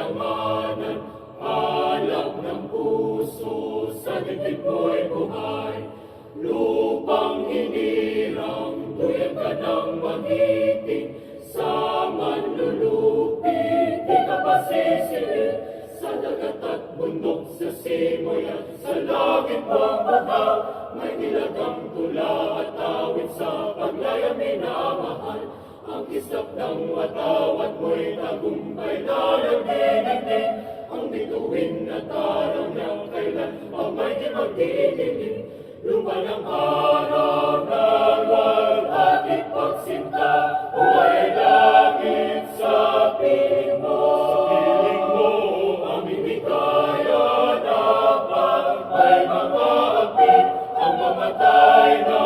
kailanganan, alab ng puso, sa dibdib mo'y buhay. Lupang hinirang, tuyang ka ng magiting, sa manlulupig, di ka pasisiin. Sa dagat at bundok, sa simoy at sa langit mong buhaw, may nilagang tula at awit sa paglayang minamahal. Ang kislap ng watawat mo'y tagumpay na nagdinigdig, ang bituin at araw ng kailan pa may di magdidilig. Lupa ng araw na walhati pagsinta, buhay ay langit sa piling mo. Sa piling mo, aming di kaya dapat ay mga api, ang mamatay na